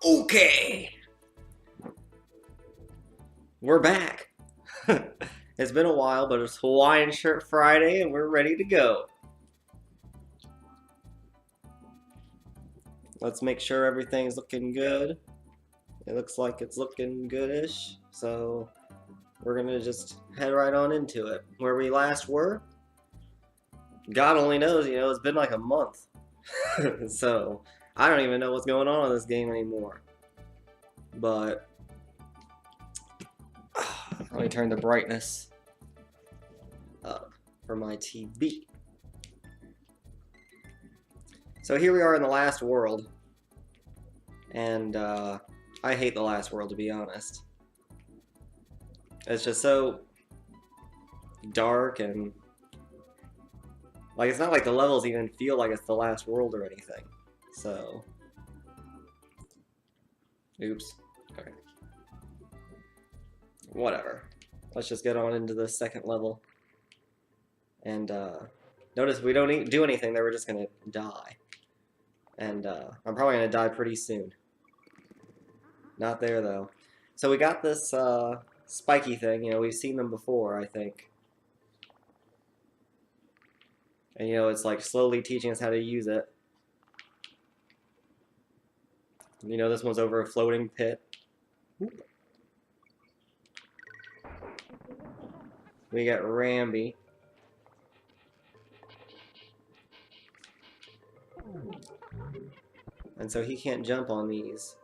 Okay, we're back. It's been a while, but it's Hawaiian Shirt Friday and we're ready to go. Let's make sure everything's looking good. It looks like it's looking goodish, so we're gonna just head right on into it. Where we last were, God only knows, it's been like a month. So I don't even know what's going on in this game anymore. But let me turn the brightness up for my TV. So here we are in the last world, and I hate the last world, to be honest. It's just so dark, and like it's not like the levels even feel like it's the last world or anything. So, oops. Okay. Whatever. Let's just get on into the second level. And notice we don't do anything there, we're just gonna die. And I'm probably gonna die pretty soon. Not there though. So we got this spiky thing, we've seen them before, I think. And it's like slowly teaching us how to use it. This one's over a floating pit. Oop. We got Ramby. And so he can't jump on these.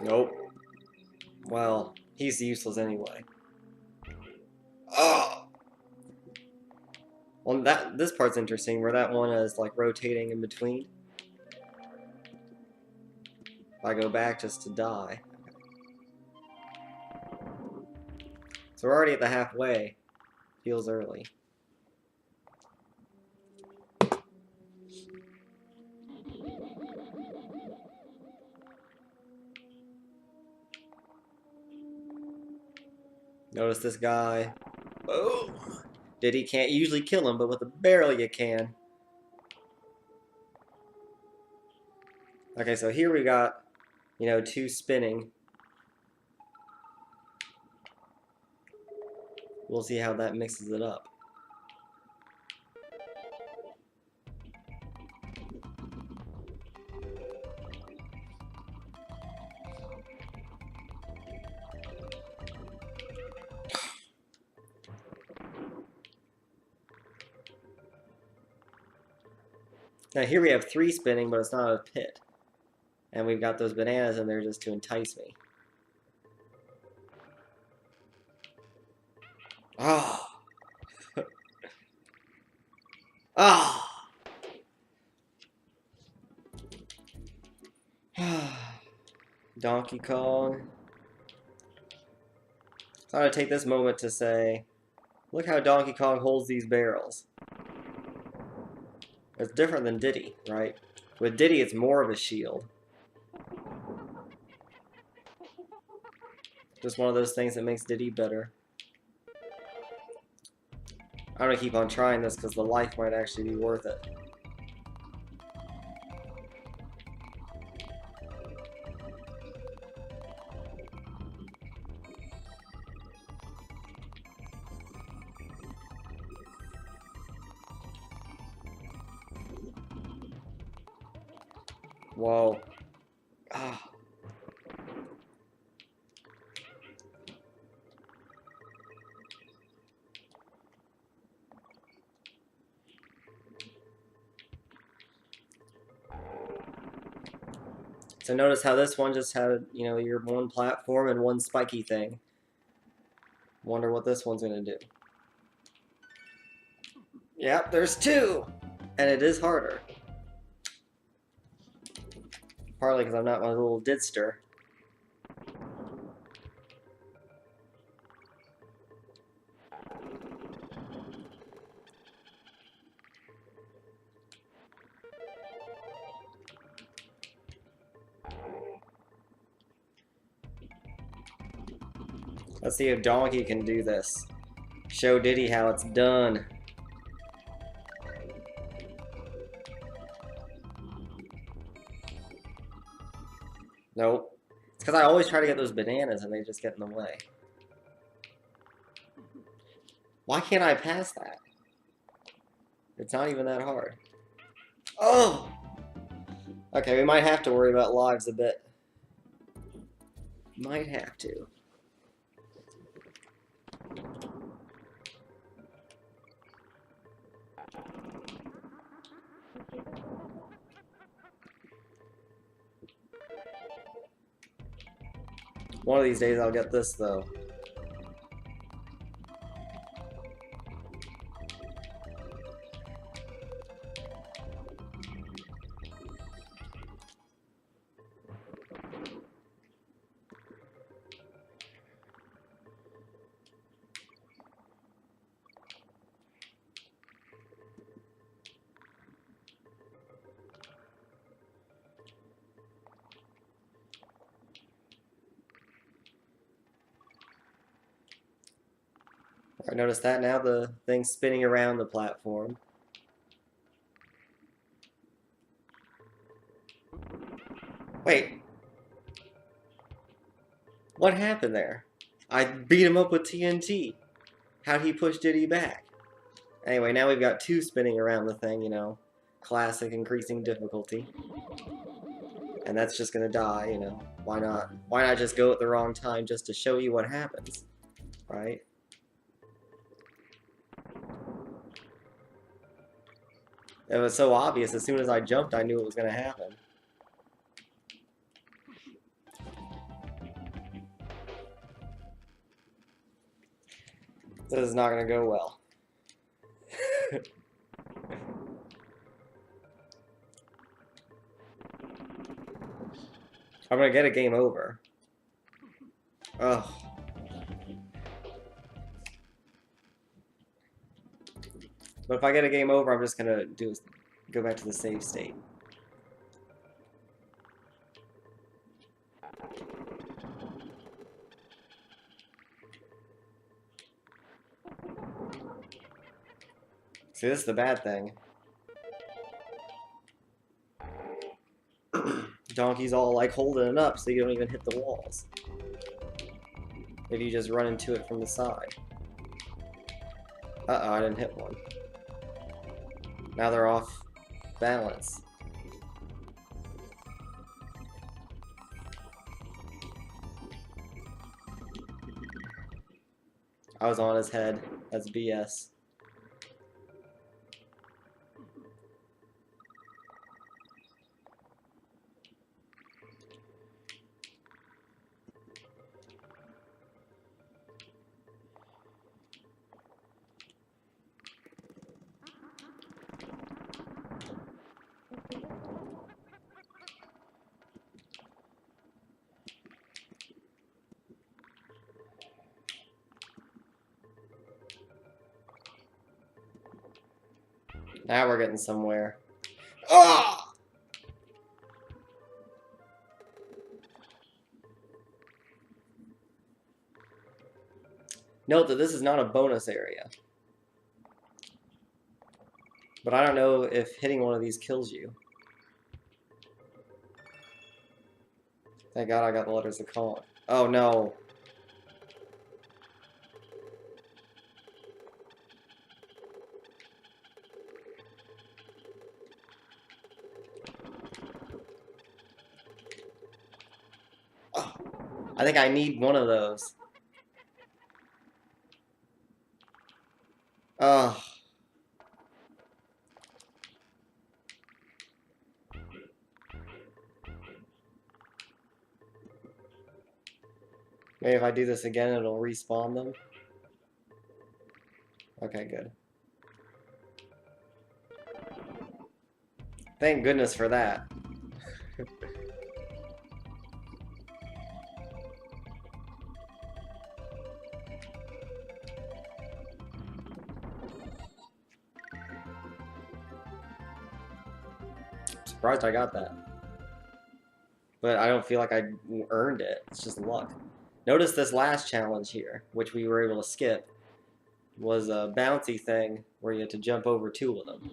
Nope. Well, he's useless anyway. Oh! Well, this part's interesting, where that one is like rotating in between. If I go back just to die. So we're already at the halfway. Feels early. Notice this guy. Oh! Diddy can't usually kill him, but with a barrel you can. Okay, so here we got, two spinning. We'll see how that mixes it up. Now here we have 3 spinning, but it's not a pit. And we've got those bananas in there just to entice me. Ah! Ah! Donkey Kong. So I'm going to take this moment to say, look how Donkey Kong holds these barrels. It's different than Diddy, right? With Diddy, it's more of a shield. Just one of those things that makes Diddy better. I'm going to keep on trying this because the life might actually be worth it. Whoa. Ah. So notice how this one just had, your one platform and one spiky thing. Wonder what this one's gonna do. Yep, there's 2! And it is harder. Partly because I'm not my little didster. Let's see if Donkey can do this. Show Diddy how it's done. Nope. It's because I always try to get those bananas and they just get in the way. Why can't I pass that? It's not even that hard. Oh! Okay, we might have to worry about lives a bit. Might have to. One of these days I'll get this though. I noticed that now the thing's spinning around the platform. Wait. What happened there? I beat him up with TNT. How'd he push Diddy back? Anyway, now we've got two spinning around the thing, you know. Classic increasing difficulty. And that's just gonna die, you know. Why not? Why not just go at the wrong time just to show you what happens? Right? It was so obvious. As soon as I jumped, I knew it was gonna happen. This is not gonna go well. I'm gonna get a game over. Ugh. But if I get a game over, I'm just gonna go back to the save state. See, this is the bad thing. Donkey's all like holding it up so you don't even hit the walls. If you just run into it from the side. Uh-oh, I didn't hit one. Now they're off balance. I was on his head. That's BS. Now we're getting somewhere. Ah! Note that this is not a bonus area. But I don't know if hitting one of these kills you. Thank God I got the letters of call. Oh no. Oh, I think I need one of those. Oh. Maybe if I do this again, it'll respawn them. Okay, good. Thank goodness for that. I'm surprised I got that. But I don't feel like I earned it. It's just luck. Notice this last challenge here, which we were able to skip, was a bouncy thing where you had to jump over 2 of them.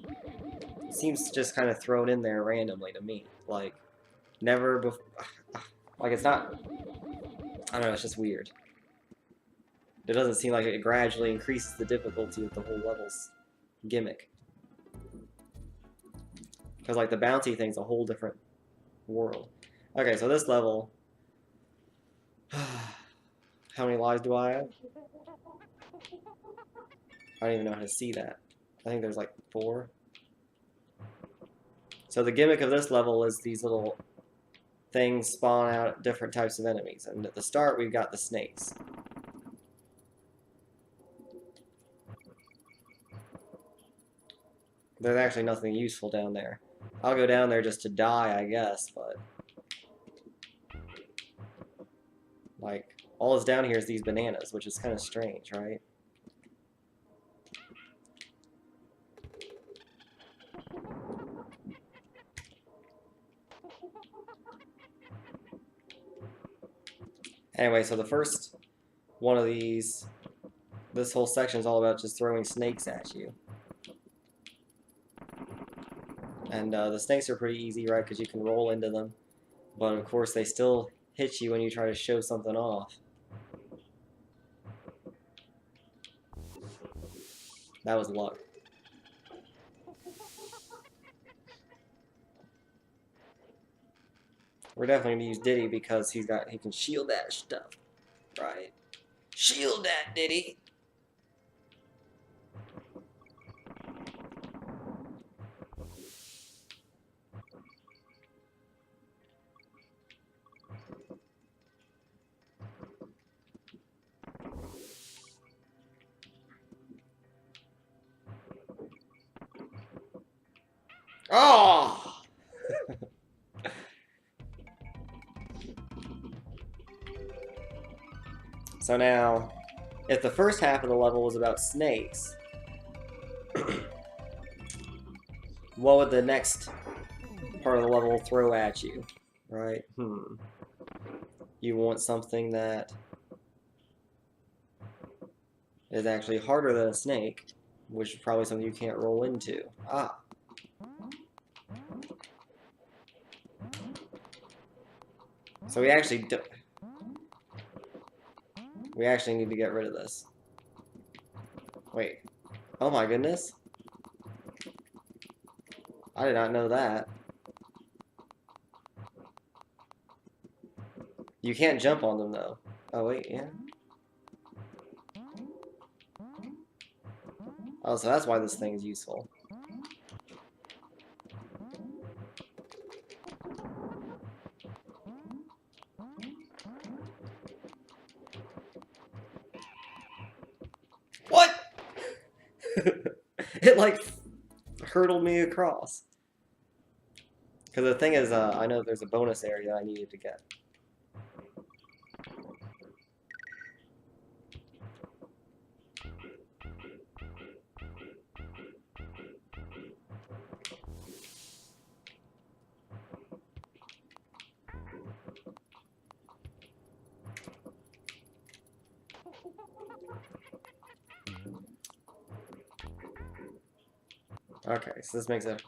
It seems just kind of thrown in there randomly to me. Like, never before. Like, it's not. I don't know, it's just weird. It doesn't seem like it gradually increases the difficulty of the whole level's gimmick. Because, like, the bouncy thing's a whole different world. Okay, so this level. How many lives do I have? I don't even know how to see that. I think there's like 4. So the gimmick of this level is these little things spawn out different types of enemies. And at the start, we've got the snakes. There's actually nothing useful down there. I'll go down there just to die, I guess, but... Like, all that's down here is these bananas, which is kind of strange, right? Anyway, so the first one of these, this whole section is all about just throwing snakes at you. And the snakes are pretty easy, right, because you can roll into them. But of course, they still hit you when you try to show something off. That was luck. We're definitely gonna use Diddy because he can shield that stuff, right? Shield that, Diddy. Oh! So now, if the first half of the level was about snakes, what would the next part of the level throw at you, right? You want something that is actually harder than a snake, which is probably something you can't roll into. Ah. So we actually need to get rid of this. Wait. Oh my goodness. I did not know that. You can't jump on them though. Oh wait, yeah. Oh, so that's why this thing is useful. What? It like hurtled me across. Because the thing is, I know there's a bonus area I needed to get. Okay, so this makes it...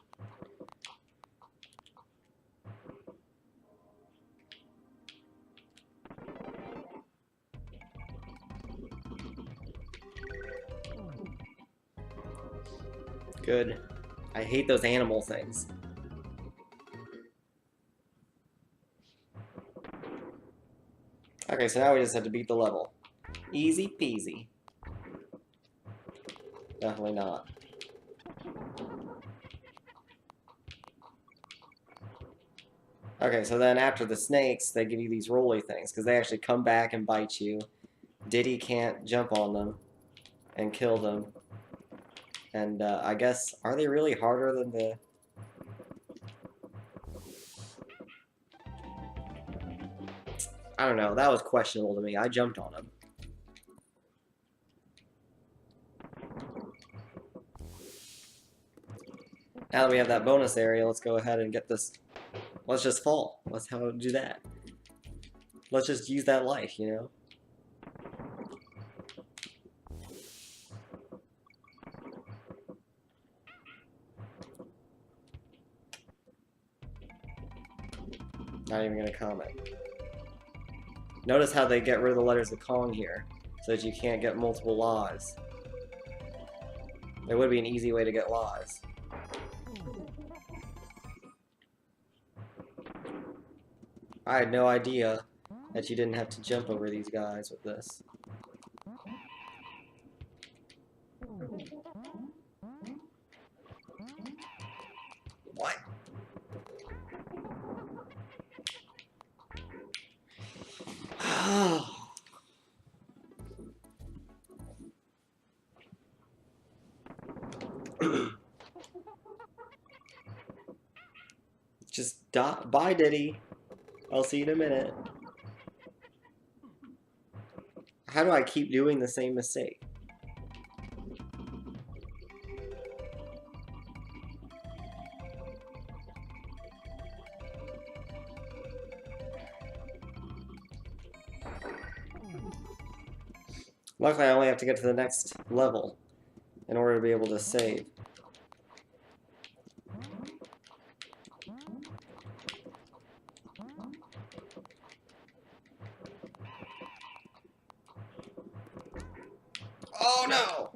Good. I hate those animal things. Okay, so now we just have to beat the level. Easy peasy. Definitely not. Okay, so then after the snakes, they give you these rolly things, because they actually come back and bite you. Diddy can't jump on them and kill them. And I guess, are they really harder than the... I don't know, that was questionable to me. I jumped on them. Now that we have that bonus area, let's go ahead and get this... Let's just fall. Let's do that. Let's just use that life, you know? Not even gonna comment. Notice how they get rid of the letters of Kong here, so that you can't get multiple laws. There would be an easy way to get laws. I had no idea that you didn't have to jump over these guys with this. What? Just bye, Diddy. I'll see you in a minute. How do I keep doing the same mistake? Luckily, I only have to get to the next level in order to be able to save. Oh no!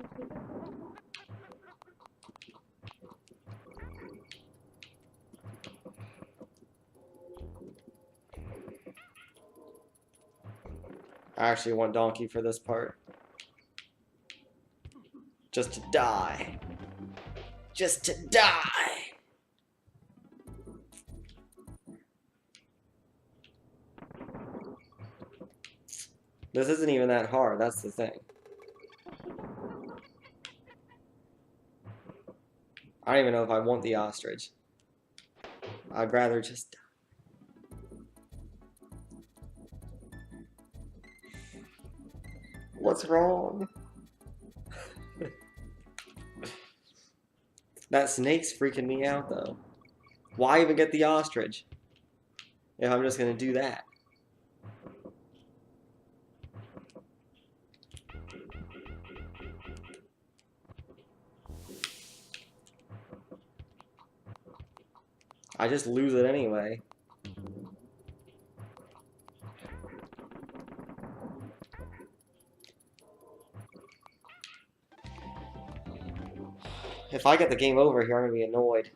I actually want Donkey for this part. Just to die. Just to die! This isn't even that hard, that's the thing. I don't even know if I want the ostrich. I'd rather just die. What's wrong? That snake's freaking me out, though. Why even get the ostrich if I'm just gonna do that? I just lose it anyway. If I get the game over here, I'm gonna be annoyed.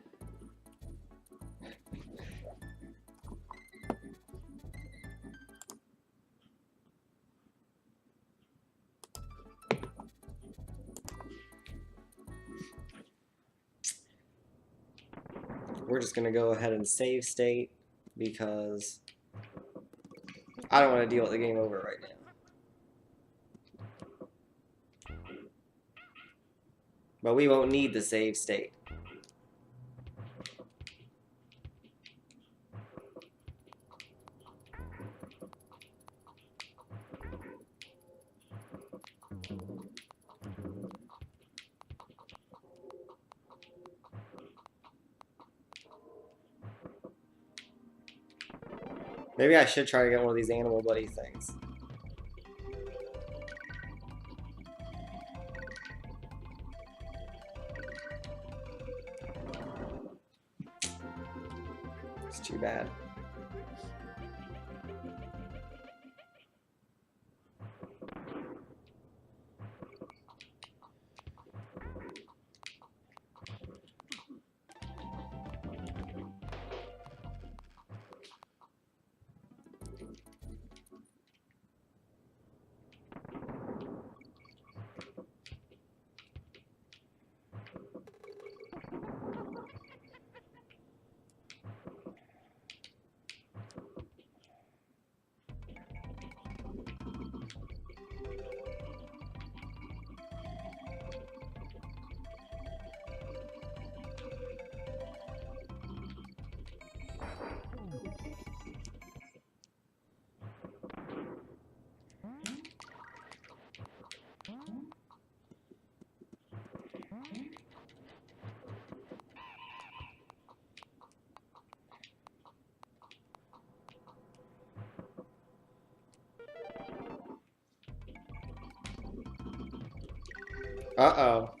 We're just gonna go ahead and save state because I don't want to deal with the game over right now. But we won't need the save state. Maybe I should try to get one of these animal buddy things. It's too bad. Uh-oh.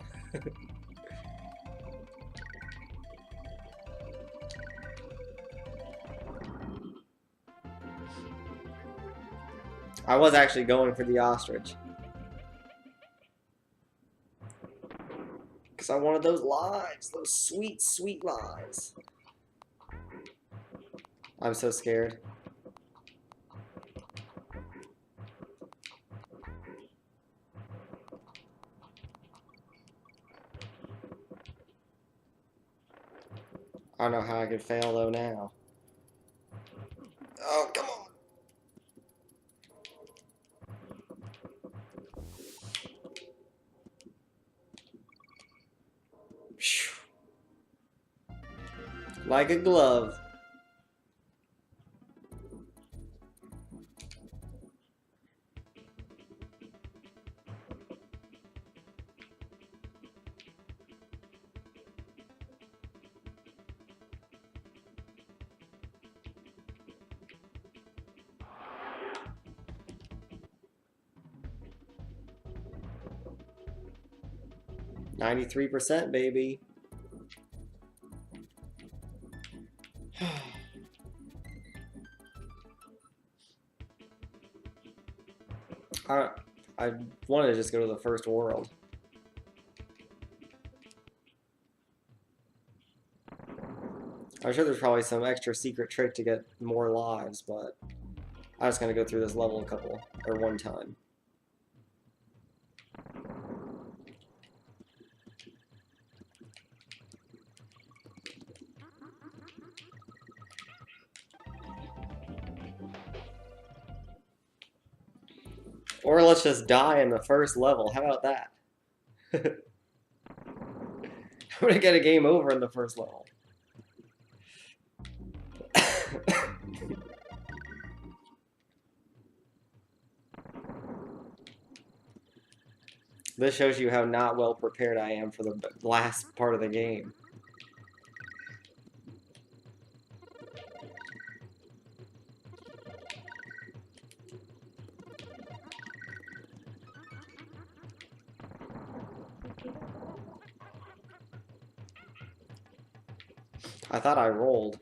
I was actually going for the ostrich. Because I wanted those lives. Those sweet, sweet lives. I'm so scared. I don't know how I could fail though now. Oh, come on. Like a glove. %, baby. I wanted to just go to the first world. I'm sure there's probably some extra secret trick to get more lives, but I'm just gonna go through this level one time. Or let's just die in the first level. How about that? I'm gonna get a game over in the first level. This shows you how not well prepared I am for the last part of the game. I thought I rolled.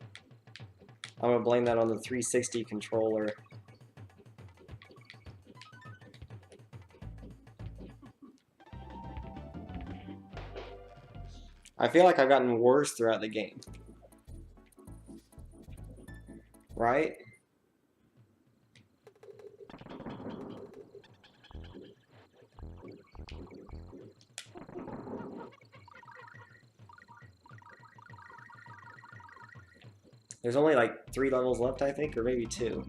I'm gonna blame that on the 360 controller. I feel like I've gotten worse throughout the game. Right? There's only like 3 levels left, I think, or maybe 2.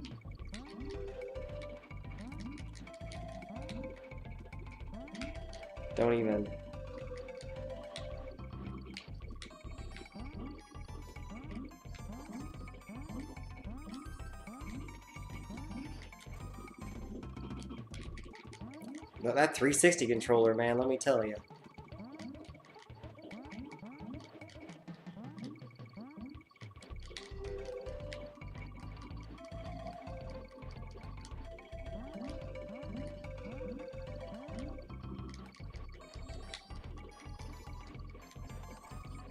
Don't even. But that 360 controller, man, let me tell you.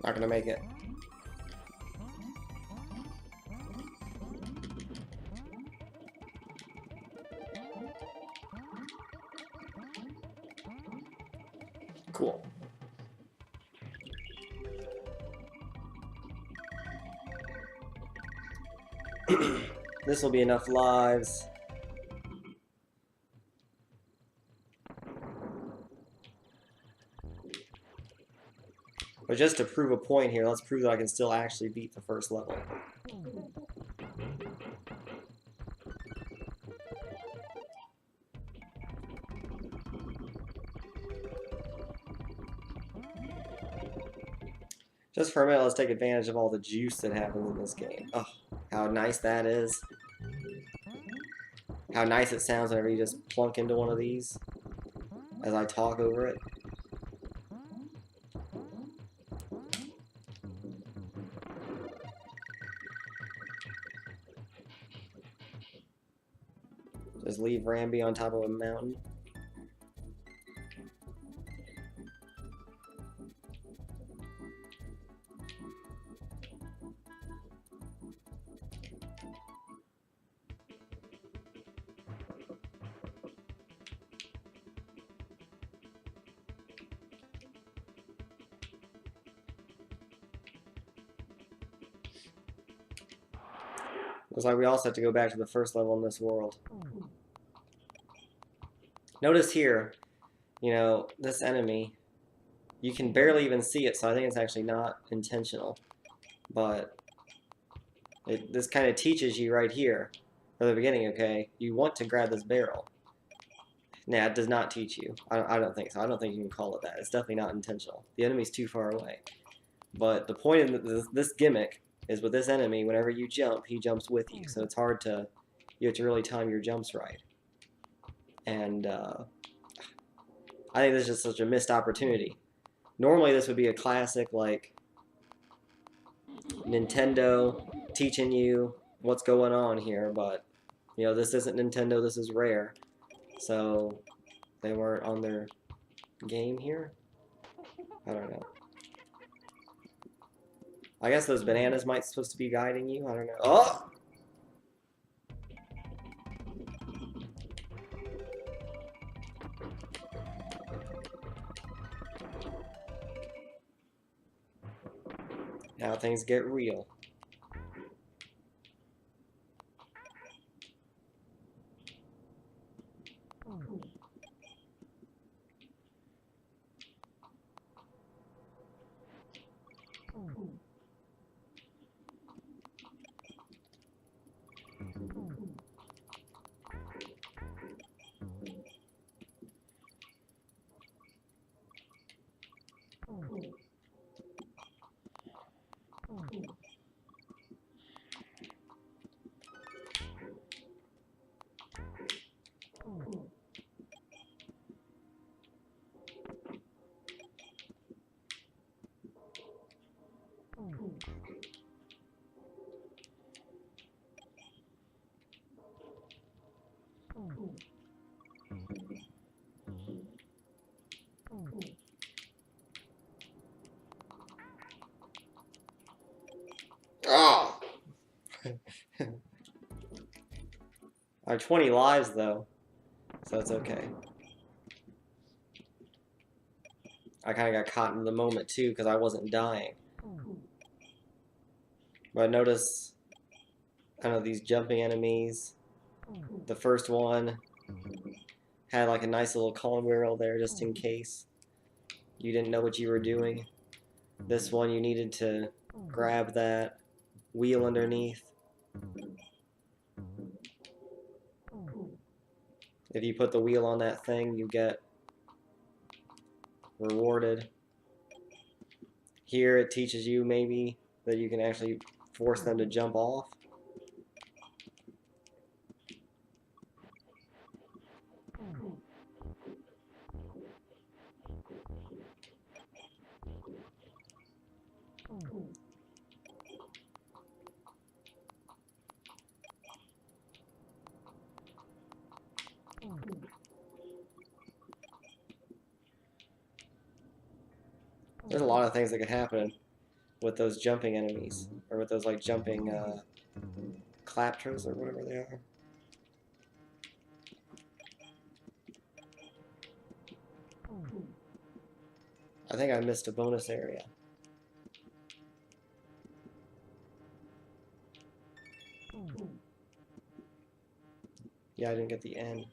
Not gonna make it. Cool. This will be enough lives. But just to prove a point here, let's prove that I can still actually beat the first level. Just for a minute, let's take advantage of all the juice that happens in this game. Oh, how nice that is. How nice it sounds whenever you just plunk into one of these as I talk over it. Just leave Ramby on top of a mountain. Looks like we also have to go back to the first level in this world. Notice here, you know, this enemy, you can barely even see it, so I think it's actually not intentional. But this kind of teaches you right here, from the beginning, okay, you want to grab this barrel. Nah, it does not teach you. I don't think so. I don't think you can call it that. It's definitely not intentional. The enemy's too far away. But the point of this gimmick is with this enemy, whenever you jump, he jumps with you. So it's hard to, you have to really time your jumps right. And I think this is just such a missed opportunity. Normally this would be a classic, like, Nintendo teaching you what's going on here, but, you know, this isn't Nintendo, this is Rare. So they weren't on their game here? I don't know. I guess those bananas might supposed to be guiding you. I don't know. Oh! Now things get real. Oh! I have 20 lives though, so it's okay. I kind of got caught in the moment too because I wasn't dying. But notice kind of these jumping enemies. The first one had like a nice little calm barrel there just in case you didn't know what you were doing. This one you needed to grab that wheel underneath. If you put the wheel on that thing, you get rewarded. Here it teaches you maybe that you can actually force them to jump off. There's a lot of things that could happen with those jumping enemies, or with those like jumping claptras or whatever they are. I think I missed a bonus area. Yeah, I didn't get the end.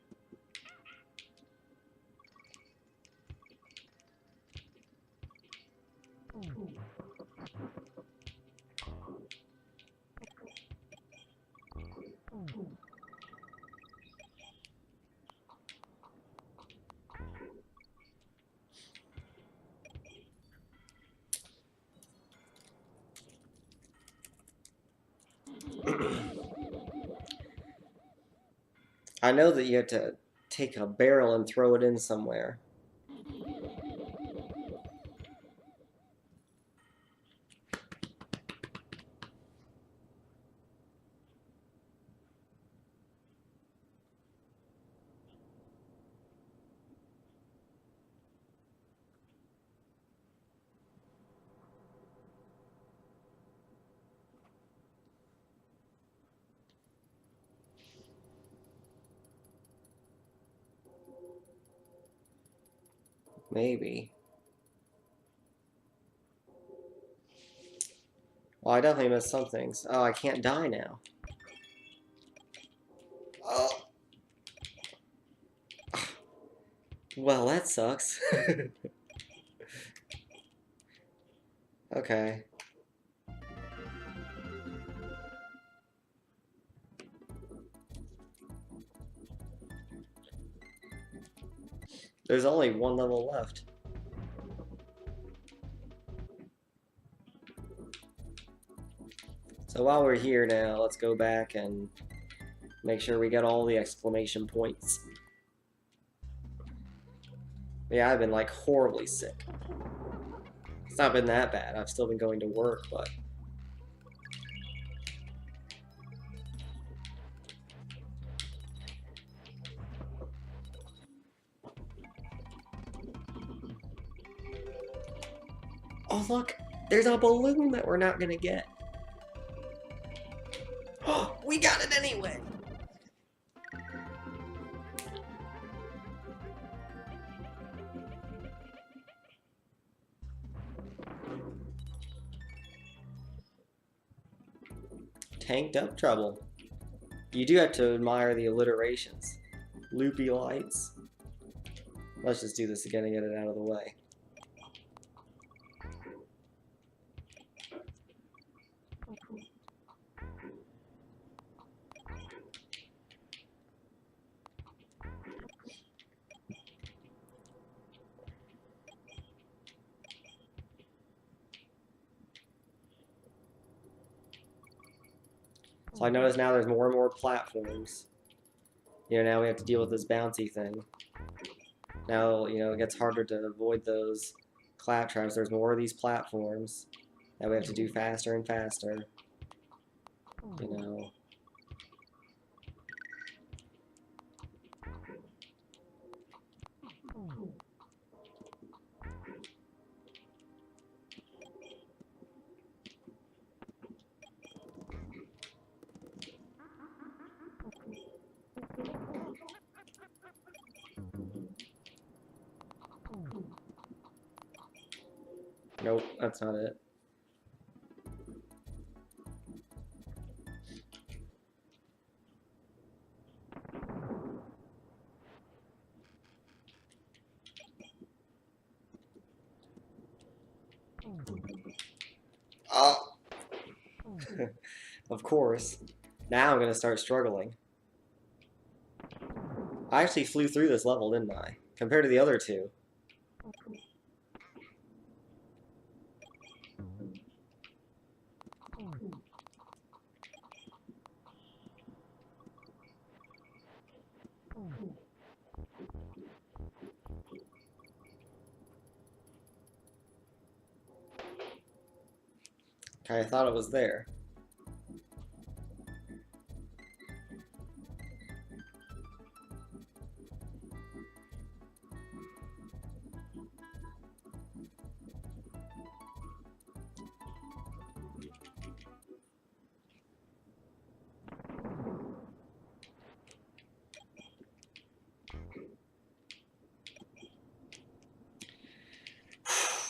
I know that you have to take a barrel and throw it in somewhere. Maybe. Well, I definitely missed some things. Oh, I can't die now. Well, that sucks. Okay. There's only one level left. So while we're here now, let's go back and make sure we get all the exclamation points. Yeah, I've been like horribly sick. It's not been that bad. I've still been going to work, but... Oh, look! There's a balloon that we're not gonna get. Oh, we got it anyway! Tanked up trouble. You do have to admire the alliterations. Loopy lights. Let's just do this again and get it out of the way. So I notice now there's more and more platforms. You know, now we have to deal with this bouncy thing. Now, you know, it gets harder to avoid those clap traps. There's more of these platforms that we have to do faster and faster. You know. Nope, that's not it. Oh! Of course. Now I'm gonna start struggling. I actually flew through this level, didn't I? Compared to the other two. Okay, I thought it was there.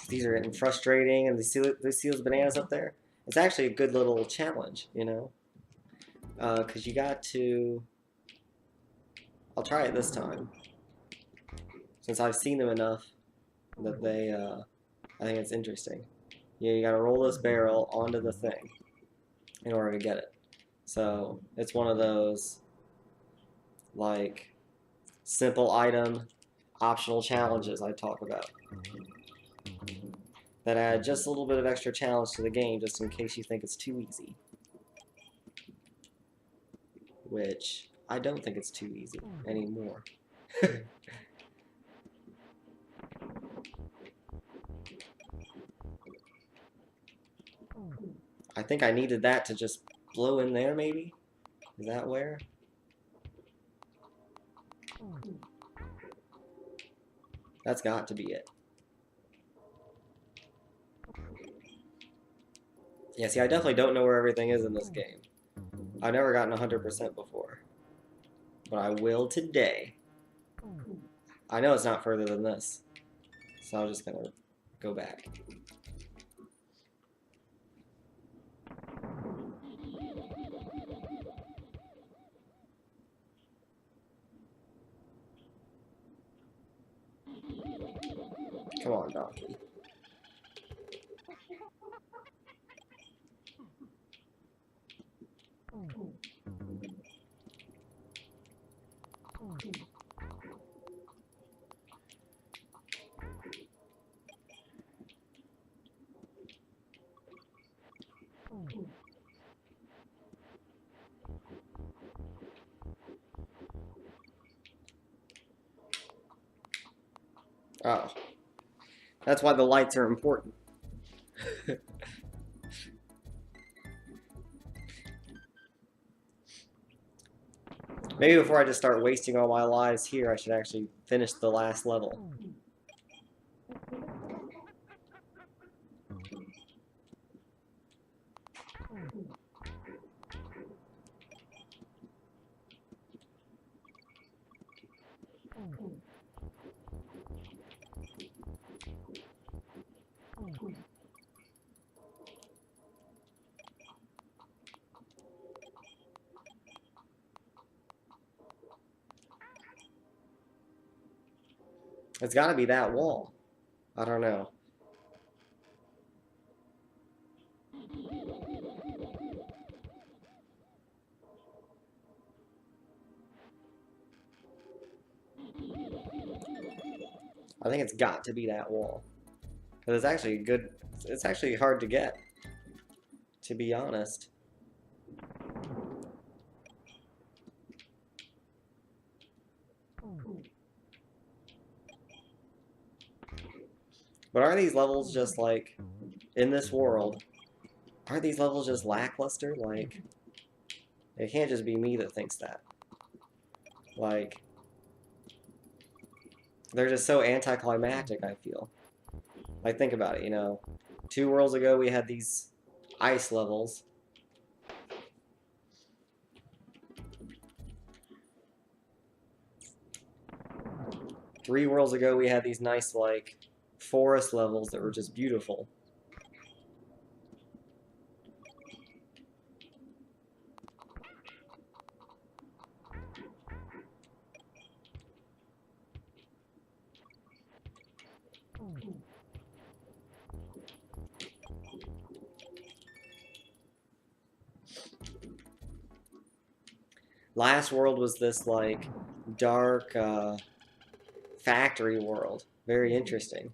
These are getting frustrating, and they see those bananas up there. It's actually a good little challenge, you know, because you got to. I'll try it this time, since I've seen them enough that they. I think it's interesting. You got to roll this barrel onto the thing in order to get it. So it's one of those like simple item, optional challenges I talk about. That add just a little bit of extra challenge to the game, just in case you think it's too easy. Which, I don't think it's too easy anymore. I think I needed that to just blow in there, maybe? Is that where? That's got to be it. Yeah, see, I definitely don't know where everything is in this game. I've never gotten 100% before. But I will today. I know it's not further than this. So I'm just gonna go back. Come on, donkey. Oh. That's why the lights are important. Maybe before I just start wasting all my lives here, I should actually finish the last level. It's gotta be that wall. I don't know. I think it's got to be that wall. Because it's actually good. It's actually hard to get, to be honest. But are these levels just like, in this world, are these levels just lackluster? Like, it can't just be me that thinks that. Like, they're just so anticlimactic, I feel. Like, think about it, you know. 2 worlds ago, we had these ice levels. Three worlds ago, we had these nice, like, forest levels that were just beautiful. Last world was this, like, dark, factory world. Very interesting.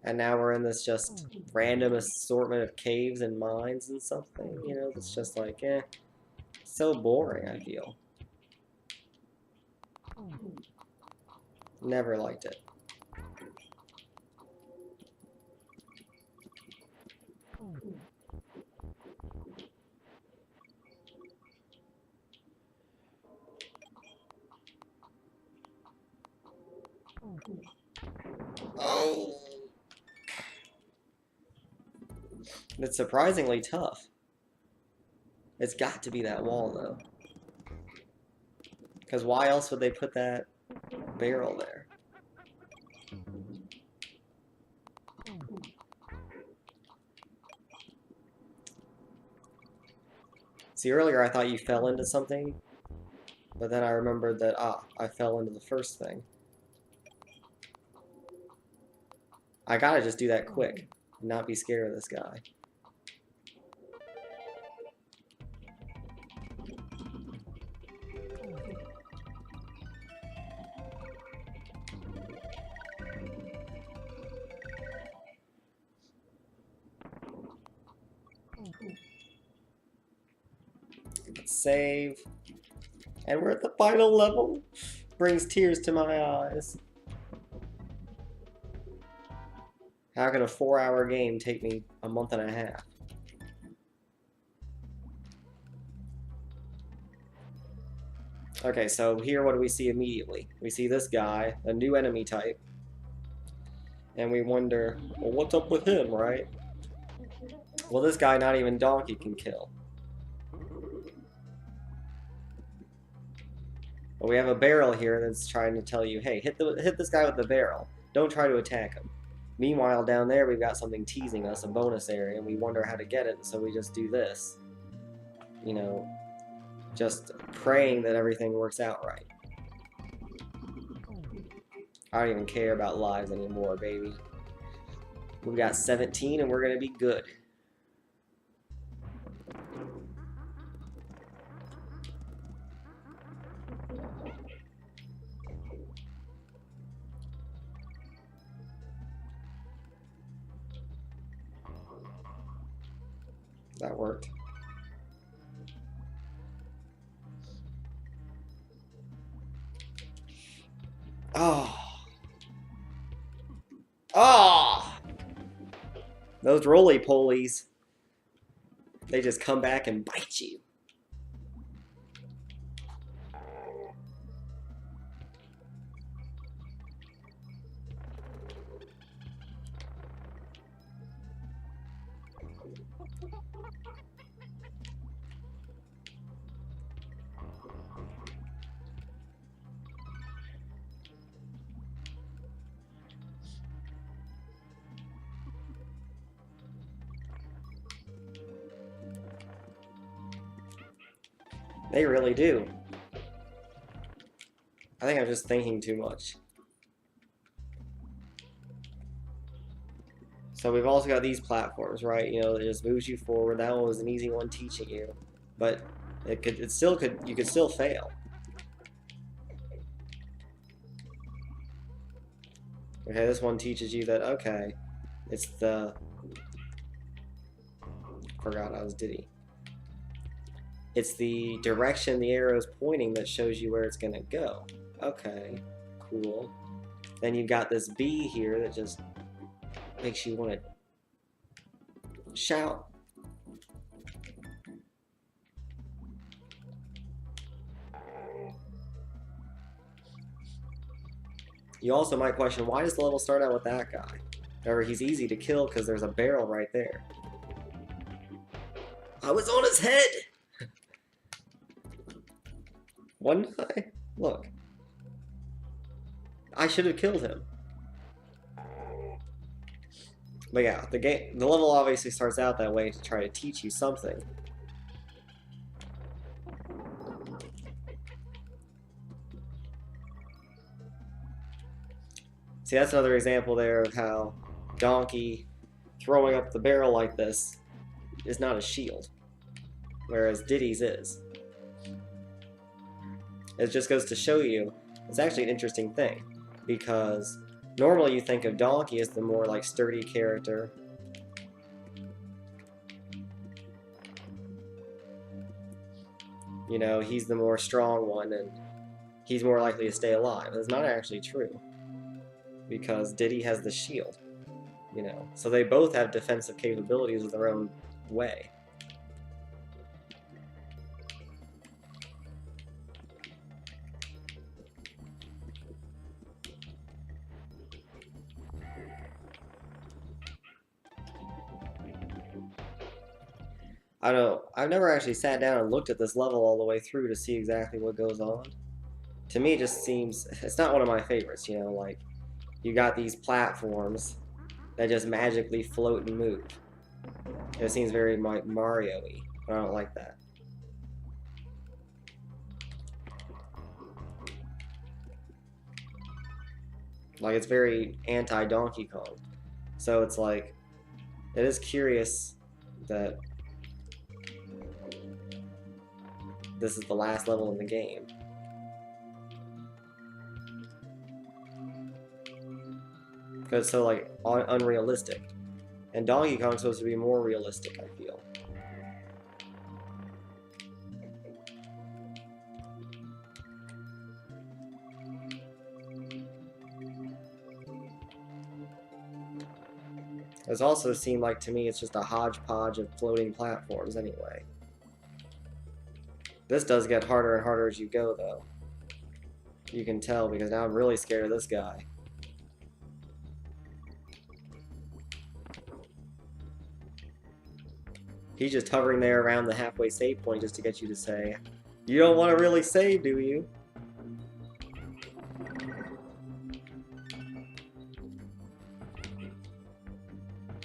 And now we're in this just random assortment of caves and mines and something, you know, it's just like, so boring, I feel. Never liked it. Oh! It's surprisingly tough. It's got to be that wall, though. Because why else would they put that barrel there? See, earlier I thought you fell into something, but then I remembered that, I fell into the first thing. I gotta just do that quick, and not be scared of this guy. Save. And we're at the final level. Brings tears to my eyes. How can a 4-hour game take me a month and a half? Okay, so here what do we see immediately? We see this guy, a new enemy type. And we wonder, well, what's up with him, right? Well, this guy not even Donkey can kill. But we have a barrel here that's trying to tell you, hey, hit this guy with the barrel. Don't try to attack him. Meanwhile, down there, we've got something teasing us, a bonus area, and we wonder how to get it, so we just do this. You know, just praying that everything works out right. I don't even care about lives anymore, baby. We've got 17 and we're gonna be good. That worked. Oh. Oh! Those roly-polies. They just come back and bite you. They really do. I think I'm just thinking too much. So we've also got these platforms, right? You know, that just moves you forward. That one was an easy one teaching you, but you could still fail. Okay, this one teaches you that, okay, it's the, forgot I was Diddy. It's the direction the arrow is pointing that shows you where it's gonna go. Okay, cool. Then you've got this B here that just makes you want to shout. You also might question, why does the level start out with that guy? Or he's easy to kill because there's a barrel right there. I was on his head! One guy? Look. I should have killed him. But yeah, the level obviously starts out that way to try to teach you something. See, that's another example there of how Donkey throwing up the barrel like this is not a shield, whereas Diddy's is. It just goes to show you, it's actually an interesting thing, because normally you think of Donkey as the more like sturdy character. You know, he's the more strong one and he's more likely to stay alive. That's not actually true, because Diddy has the shield, you know. So they both have defensive capabilities of their own way. I don't know, I've never actually sat down and looked at this level all the way through to see exactly what goes on. To me, it just seems, it's not one of my favorites, you know, like, you got these platforms that just magically float and move. It seems very Mario-y, but I don't like that. Like, it's very anti-Donkey Kong. So it's like, it is curious that this is the last level in the game. Because it's so, like, unrealistic. And Donkey Kong's supposed to be more realistic, I feel. It's also seemed like, to me, it's just a hodgepodge of floating platforms anyway. This does get harder and harder as you go, though. You can tell, because now I'm really scared of this guy. He's just hovering there around the halfway save point just to get you to say, you don't want to really save, do you?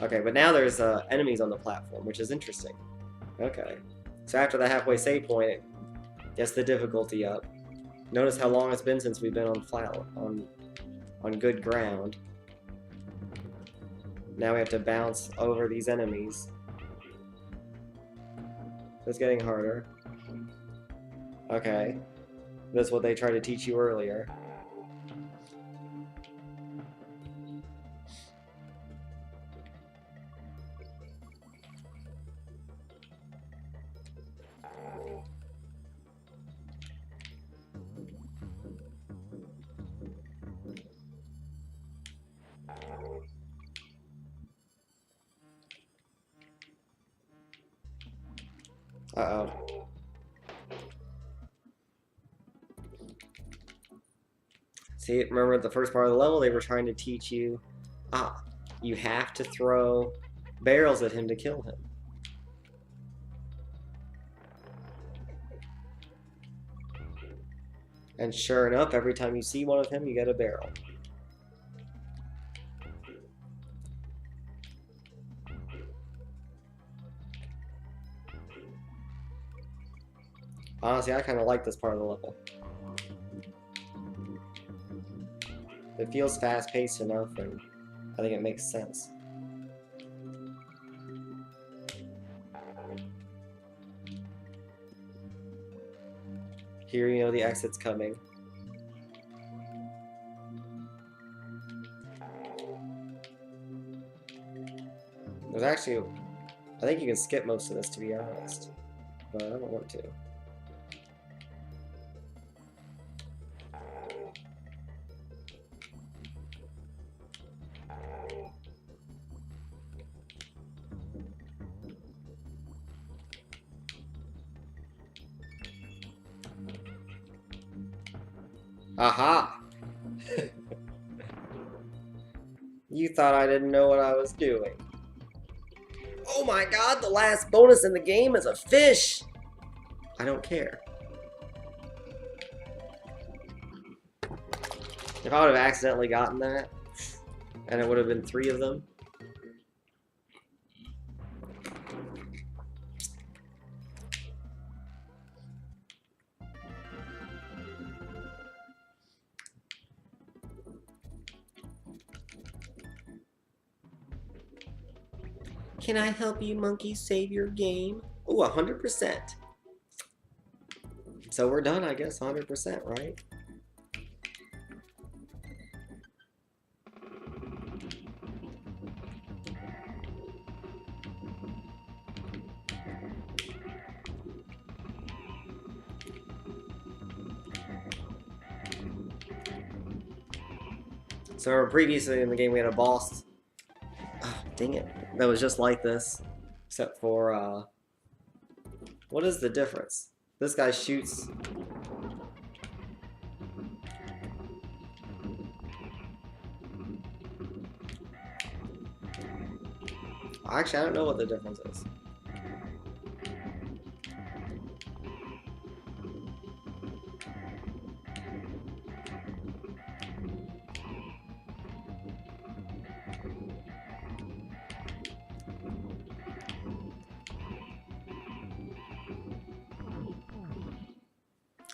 Okay, but now there's enemies on the platform, which is interesting. Okay. So after the halfway save point, it gets the difficulty up. Notice how long it's been since we've been on on good ground. Now we have to bounce over these enemies. It's getting harder. Okay. That's what they tried to teach you earlier. Uh-oh. See, remember the first part of the level, they were trying to teach you, you have to throw barrels at him to kill him. And sure enough, every time you see one of him, you get a barrel. Honestly, I kind of like this part of the level. It feels fast-paced enough, and I think it makes sense. Here, you know the exit's coming. There's actually... I think you can skip most of this, to be honest. But I don't want to. Aha! You thought I didn't know what I was doing. Oh my god, the last bonus in the game is a fish! I don't care. If I would have accidentally gotten that, and it would have been 3 of them. Can I help you, monkey, save your game? Ooh, 100%. So we're done, I guess, 100%, right? So previously in the game we had a boss. Oh, dang it. That was just like this. Except for, what is the difference? This guy shoots... Actually, I don't know what the difference is.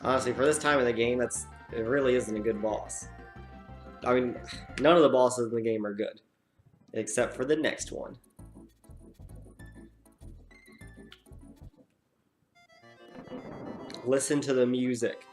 Honestly, for this time of the game, it really isn't a good boss. I mean, none of the bosses in the game are good. Except for the next one. Listen to the music.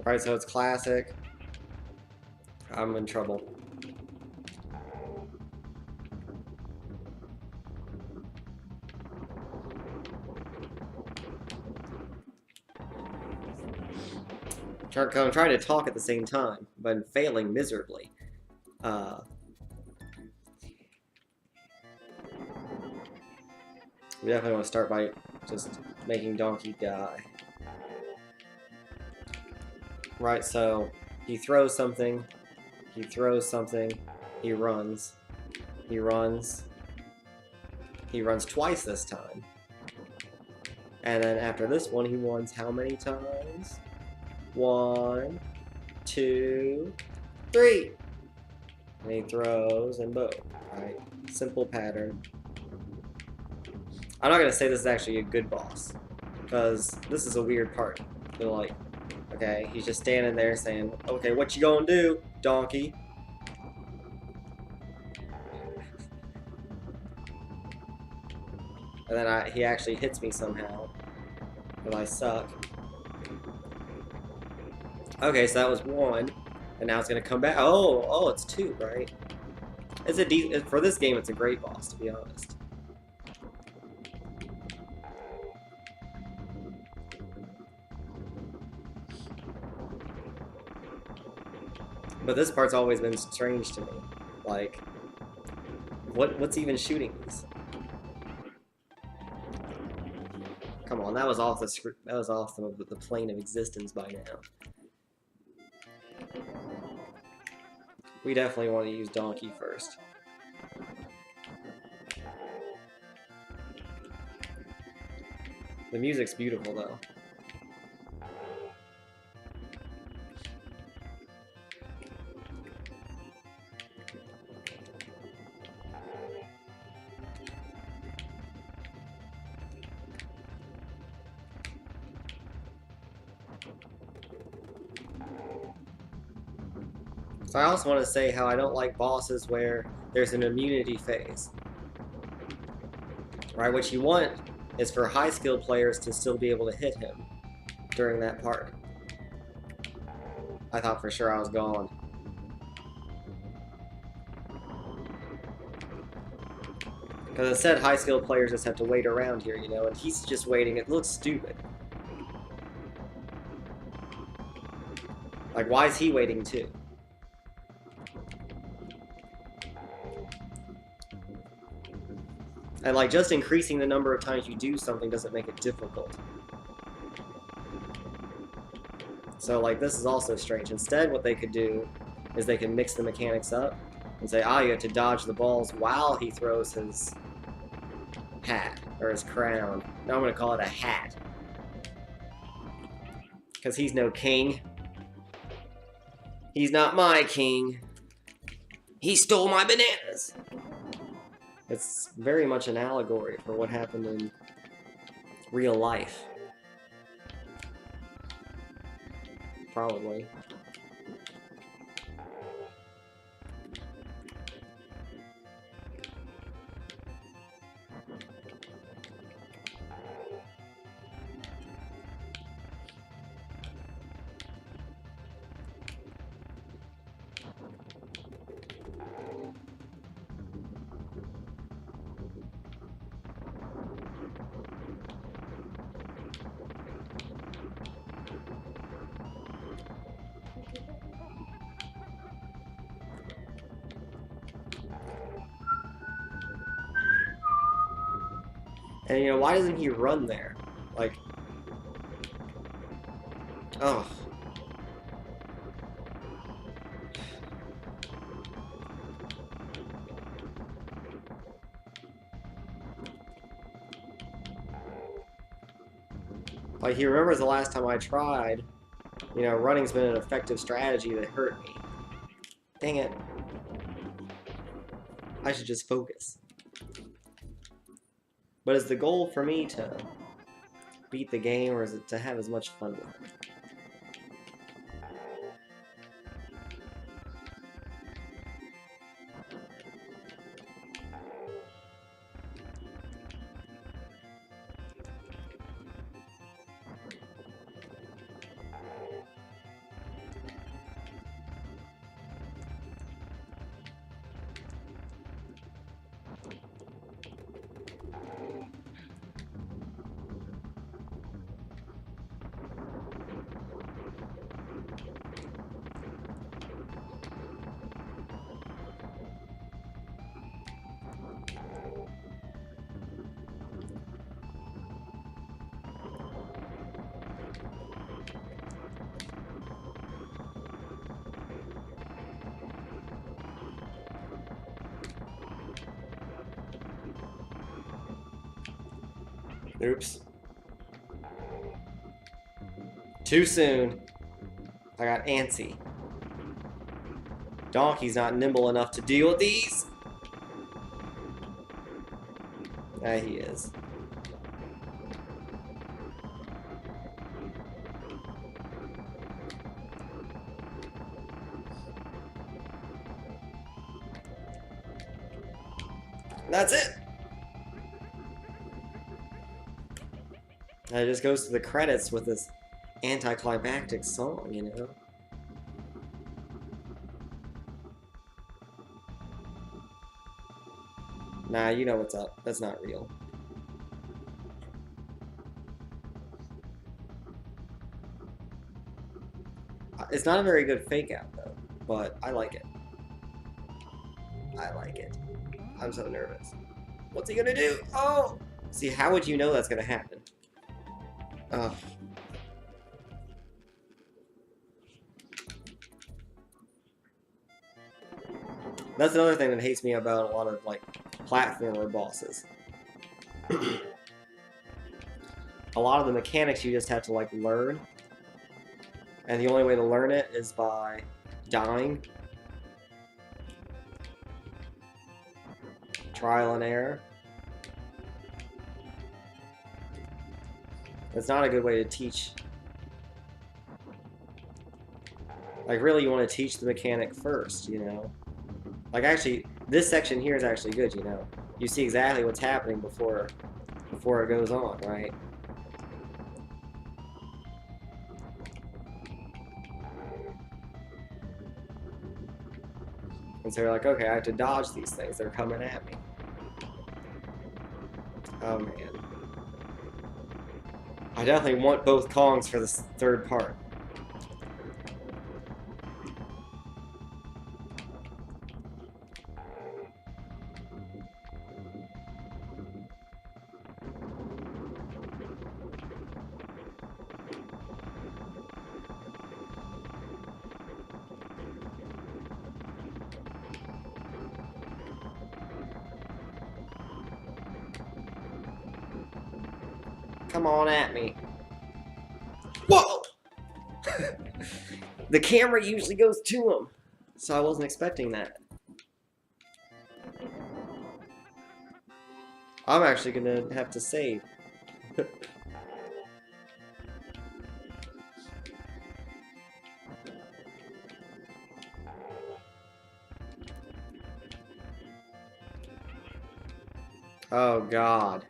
Alright, so it's classic. I'm in trouble. I'm trying to talk at the same time, but I'm failing miserably. We definitely want to start by just making Donkey die. Right, so he throws something, he runs, he runs twice this time. And then after this one, he runs how many times? 1, 2, 3. And he throws and boom. Right? Simple pattern. I'm not gonna say this is actually a good boss, because this is a weird part. They're like, okay, he's just standing there saying, okay, what you gonna do, donkey? And then he actually hits me somehow, but I suck. Okay, so that was 1, and now it's gonna come back. Oh, it's 2, right? For this game, it's a great boss, to be honest. But this part's always been strange to me. Like, what's even shooting these? Come on, that was off the plane of existence by now. We definitely want to use Donkey first. The music's beautiful though. So I also want to say how I don't like bosses where there's an immunity phase. Right, what you want is for high skilled players to still be able to hit him during that part. I thought for sure I was gone. Because it said high skilled players just have to wait around here, you know, and he's just waiting. It looks stupid. Like, why is he waiting too? And like, just increasing the number of times you do something doesn't make it difficult. So like, this is also strange. Instead, what they could do is they can mix the mechanics up and say, you have to dodge the balls while he throws his hat, or his crown. Now I'm gonna call it a hat. Because he's no king. He's not my king. He stole my bananas. It's very much an allegory for what happened in real life. Probably. And you know, why doesn't he run there? Like, oh. Like, he remembers the last time I tried, you know, running's been an effective strategy that hurt me. Dang it. I should just focus. But is the goal for me to beat the game, or is it to have as much fun with it? Oops. Too soon. I got antsy. Donkey's not nimble enough to deal with these. Yeah, he is. That's it. And it just goes to the credits with this anticlimactic song, you know? Nah, you know what's up. That's not real. It's not a very good fake out, though, but I like it. I like it. I'm so nervous. What's he gonna do? Oh! See, how would you know that's gonna happen? Oh. That's another thing that hates me about a lot of, like, platformer bosses. A lot of the mechanics you just have to, like, learn. And the only way to learn it is by dying. Trial and error. It's not a good way to teach. Like, really, you want to teach the mechanic first, you know? Like, actually, this section here is actually good, you know? You see exactly what's happening before it goes on, right? And so you're like, okay, I have to dodge these things. They're coming at me. Oh, man. I definitely want both Kongs for this third part. Come on at me. Whoa! The camera usually goes to him, so I wasn't expecting that. I'm actually gonna have to save. Oh, God.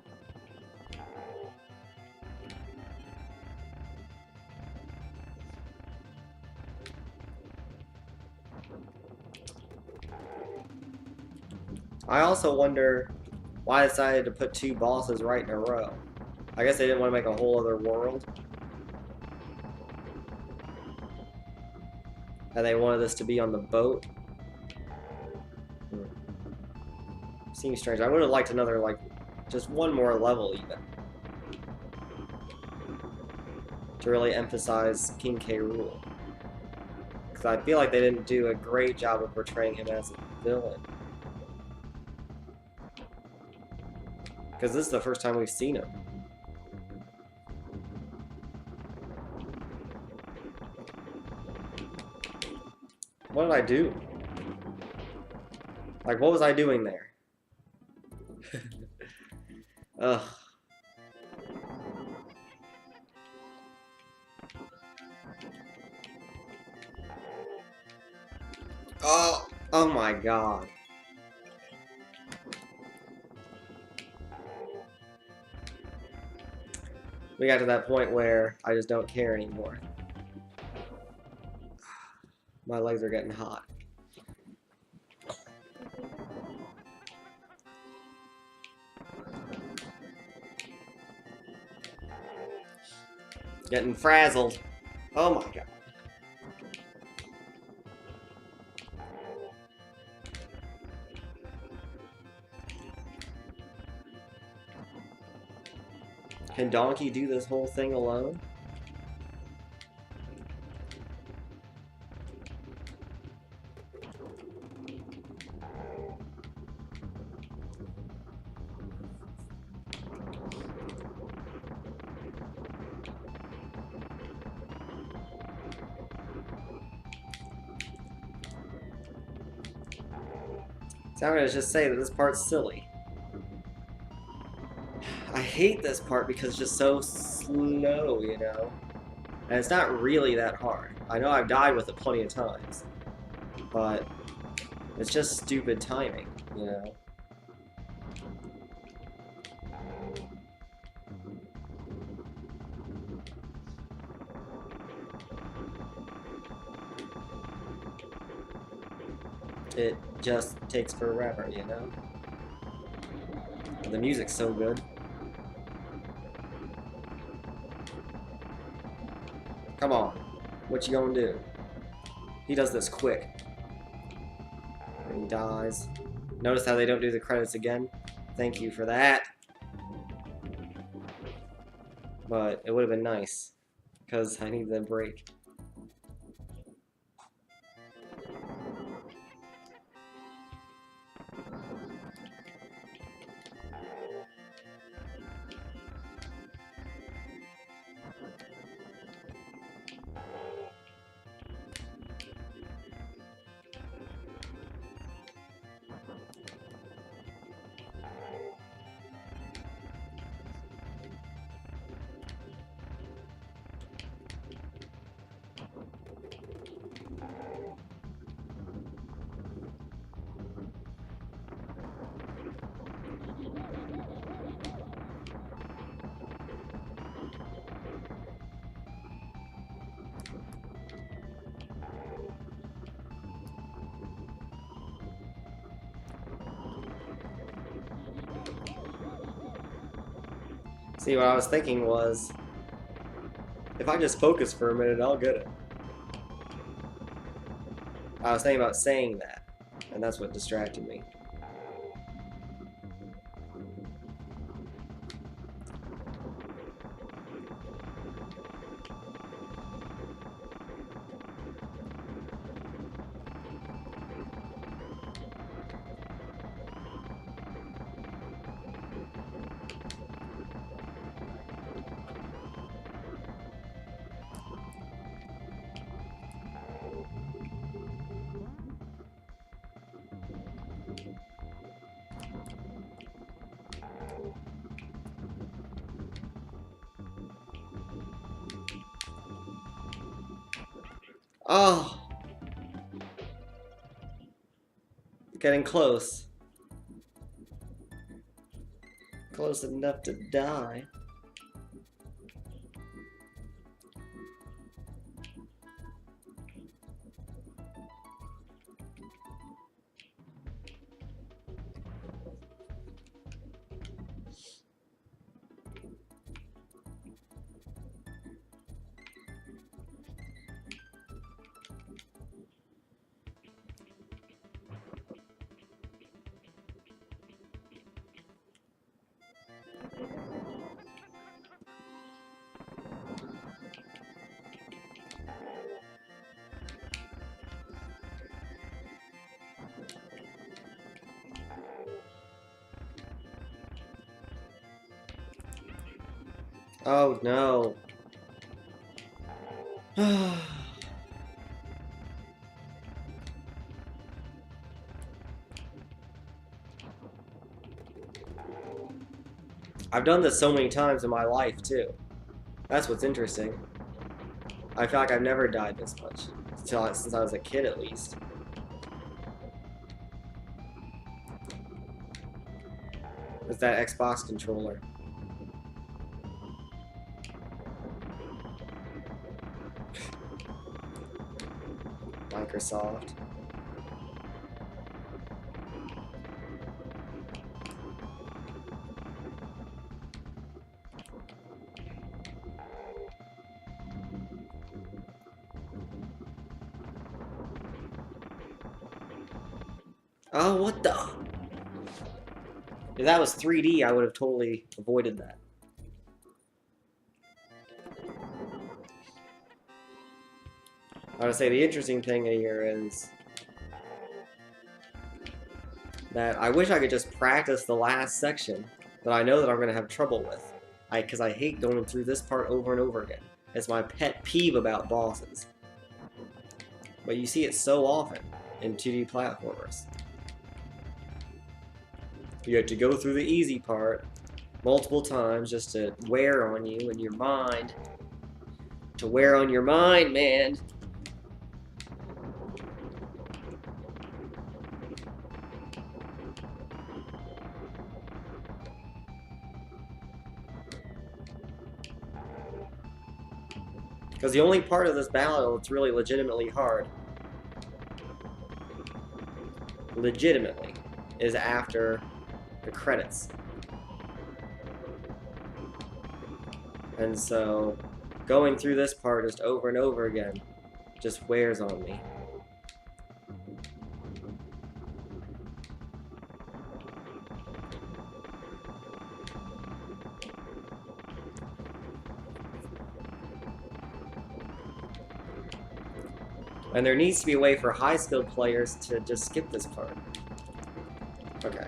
I also wonder why I decided to put two bosses right in a row. I guess they didn't want to make a whole other world. And they wanted us to be on the boat. Seems strange. I would have liked another, like, just one more level even. To really emphasize King K. Rool. Because I feel like they didn't do a great job of portraying him as a villain. Because this is the first time we've seen him. What did I do? Like, what was I doing there? Ugh. Oh my God. We got to that point where I just don't care anymore. My legs are getting hot. Getting frazzled. Oh my God. Can Donkey do this whole thing alone? So I'm gonna just say that this part's silly. I hate this part because it's just so slow, you know? And it's not really that hard. I know I've died with it plenty of times, but it's just stupid timing, you know? It just takes forever, you know? The music's so good. Come on. What you gonna do? He does this quick. And he dies. Notice how they don't do the credits again? Thank you for that. But it would have been nice. Because I need the break. See, what I was thinking was, if I just focus for a minute, I'll get it. I was thinking about saying that, and that's what distracted me. Oh! Getting close. Close enough to die. Oh no. I've done this so many times in my life too. That's what's interesting. I feel like I've never died this much. Since I was a kid at least. It's that Xbox controller. Microsoft. Oh, what the? If that was 3D, I would have totally avoided that. I would say the interesting thing here is that I wish I could just practice the last section that I know that I'm going to have trouble with. Because I hate going through this part over and over again. It's my pet peeve about bosses. But you see it so often in 2D platformers. You have to go through the easy part multiple times just to wear on you and your mind. To wear on your mind, man. Because the only part of this battle that's really legitimately hard, legitimately, is after the credits. And so, going through this part just over and over again just wears on me. And there needs to be a way for high-skilled players to just skip this part. Okay.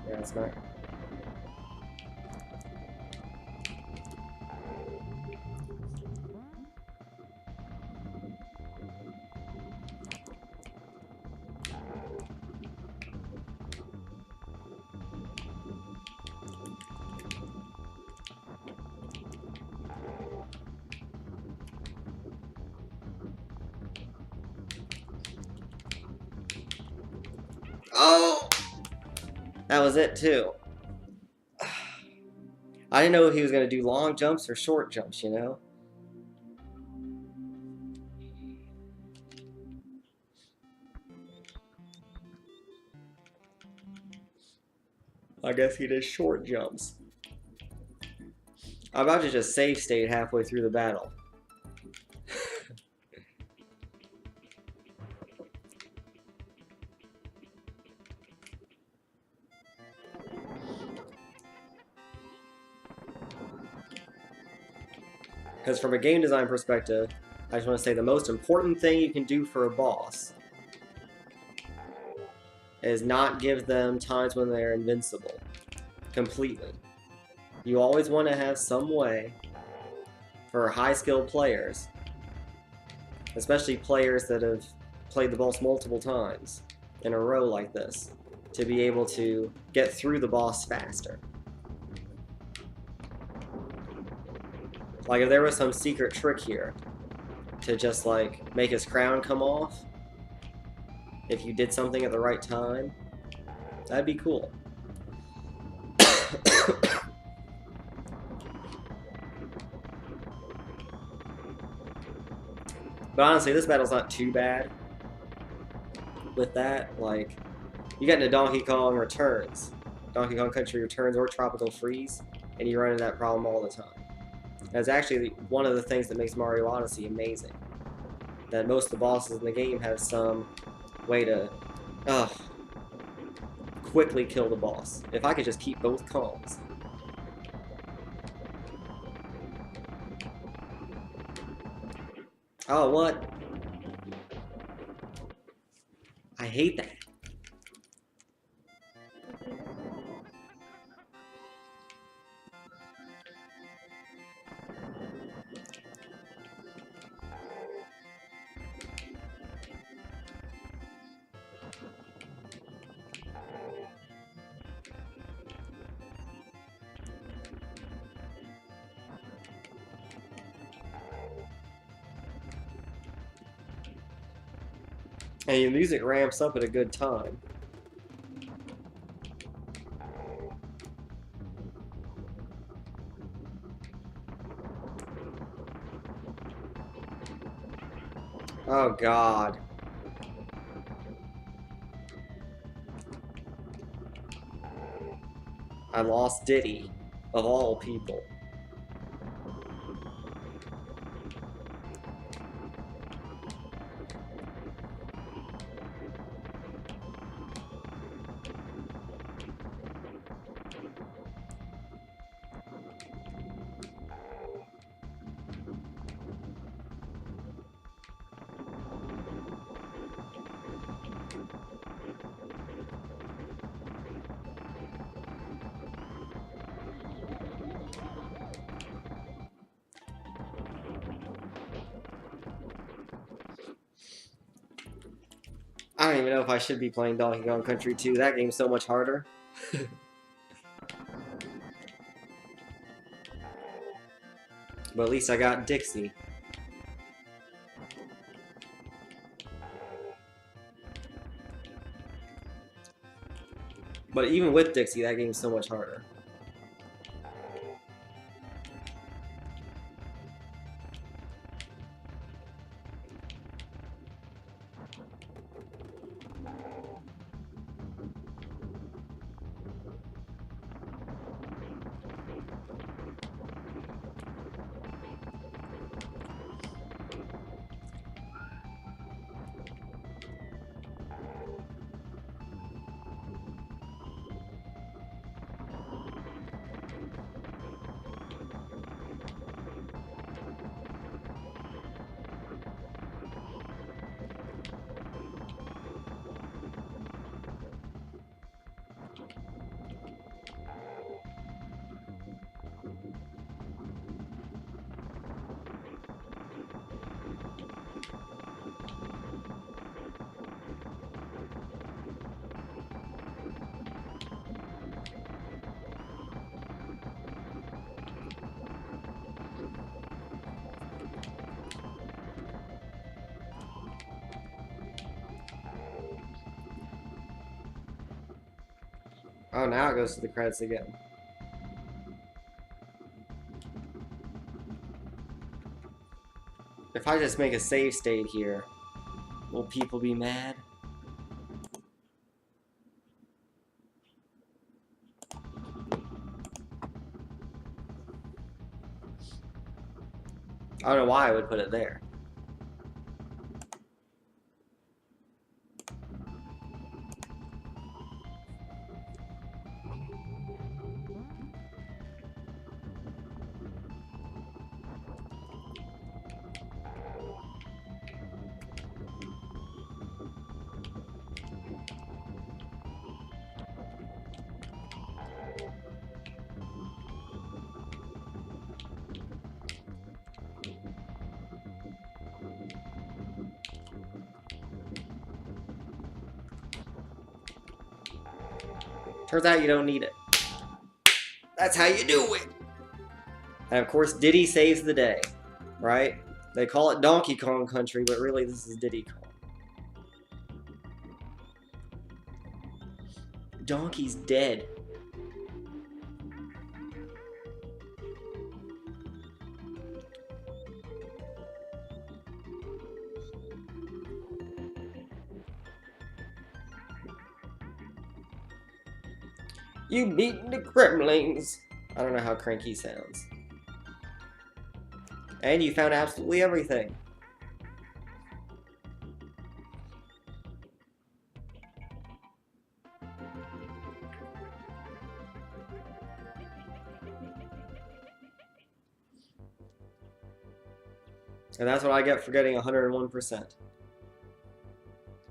Yeah, it's not... Oh! That was it, too. I didn't know if he was going to do long jumps or short jumps, you know? I guess he did short jumps. I'm about to just save state halfway through the battle. Because from a game design perspective, I just want to say the most important thing you can do for a boss is not give them times when they're invincible. Completely. You always want to have some way for high-skilled players, especially players that have played the boss multiple times in a row like this, to be able to get through the boss faster. Like, if there was some secret trick here to just, like, make his crown come off, if you did something at the right time, that'd be cool. But honestly, this battle's not too bad with that. Like, you get into Donkey Kong Returns, Donkey Kong Country Returns, or Tropical Freeze, and you run into that problem all the time. That's actually one of the things that makes Mario Odyssey amazing. That most of the bosses in the game have some way to quickly kill the boss. If I could just keep both Kongs. Oh, what? I hate that. And your music ramps up at a good time. Oh God. I lost Diddy, of all people. I don't even know if I should be playing Donkey Kong Country 2. That game's so much harder. But at least I got Dixie. But even with Dixie, that game's so much harder. Oh, now it goes to the credits again. If I just make a save state here, will people be mad? I don't know why I would put it there. Turns out you don't need it. That's how you do it! And of course, Diddy saves the day, right? They call it Donkey Kong Country, but really this is Diddy Kong. Donkey's dead. You beat the Kremlings. I don't know how Cranky sounds. And you found absolutely everything. And that's what I get for getting 101%.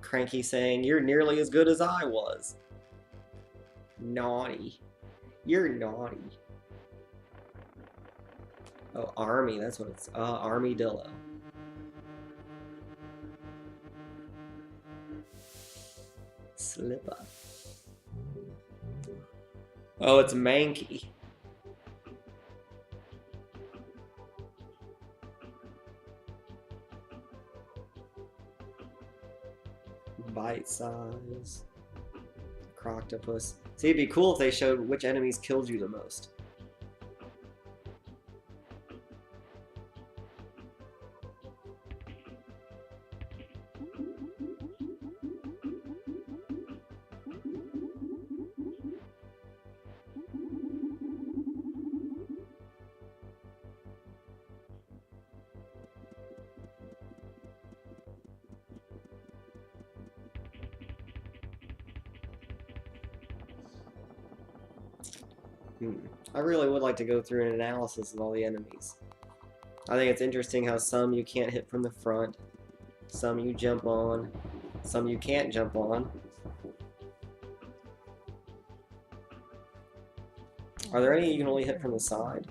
Cranky saying, "You're nearly as good as I was." Naughty. You're naughty. Oh, Army, that's what it's... Armadillo. Slipper. Oh, it's Mankey. Bite size. Croctopus. See, it'd be cool if they showed which enemies killed you the most. I really would like to go through an analysis of all the enemies. I think it's interesting how some you can't hit from the front, some you jump on, some you can't jump on. Are there any you can only hit from the side?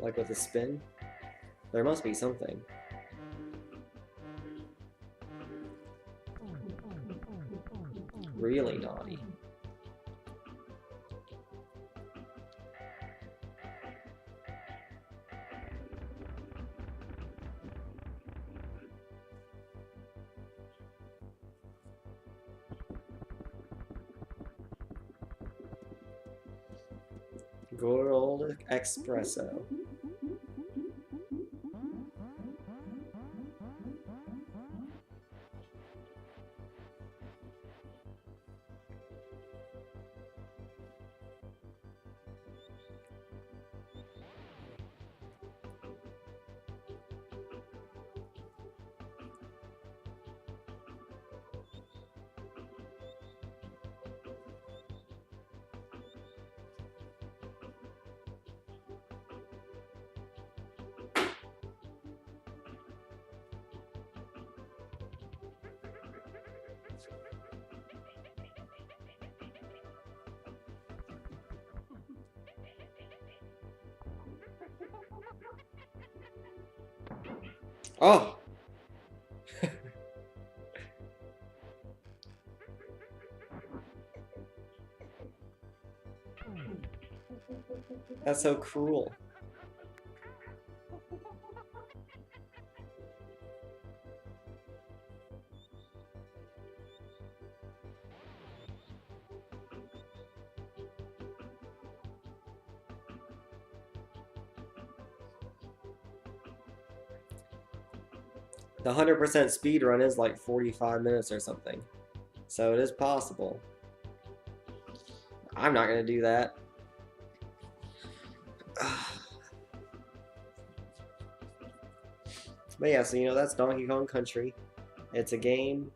Like with a spin? There must be something. Really naughty. Good old espresso. Oh! That's so cruel. The 100% speed run is like 45 minutes or something. So it is possible. I'm not going to do that. But yeah, so that's Donkey Kong Country. It's a game.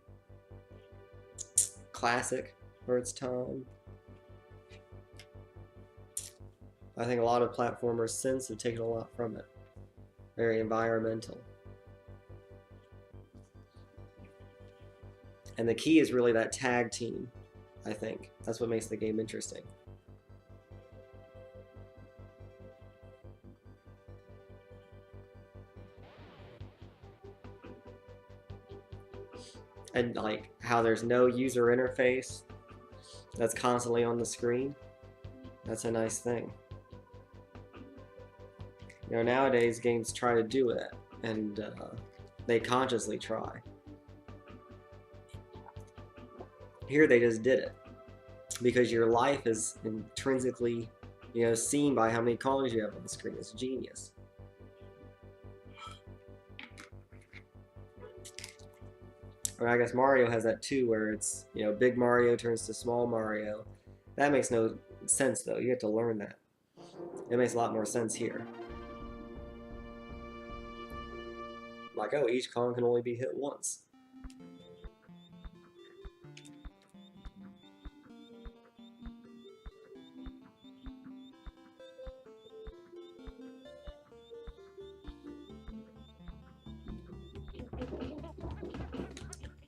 Classic for its time. I think a lot of platformers since have taken a lot from it. Very environmental. And the key is really that tag team, I think. That's what makes the game interesting. And like how there's no user interface that's constantly on the screen. That's a nice thing. Nowadays games try to do it, and they consciously try. Here they just did it because your life is intrinsically, seen by how many Kongs you have on the screen. It's genius. Or I guess Mario has that too, where it's, big Mario turns to small Mario. That makes no sense though. You have to learn that. It makes a lot more sense here. Like, oh, each Kong can only be hit once.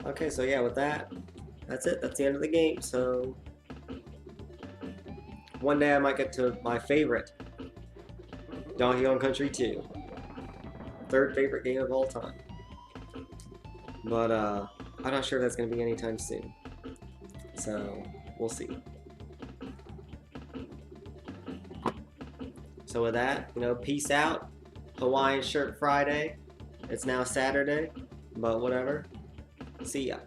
Okay, so yeah, with that, that's it. That's the end of the game. So one day I might get to my favorite, Donkey Kong Country 2. Third favorite game of all time. But I'm not sure if that's going to be anytime soon. So we'll see. So with that, peace out. Hawaiian Shirt Friday. It's now Saturday, but whatever. See ya.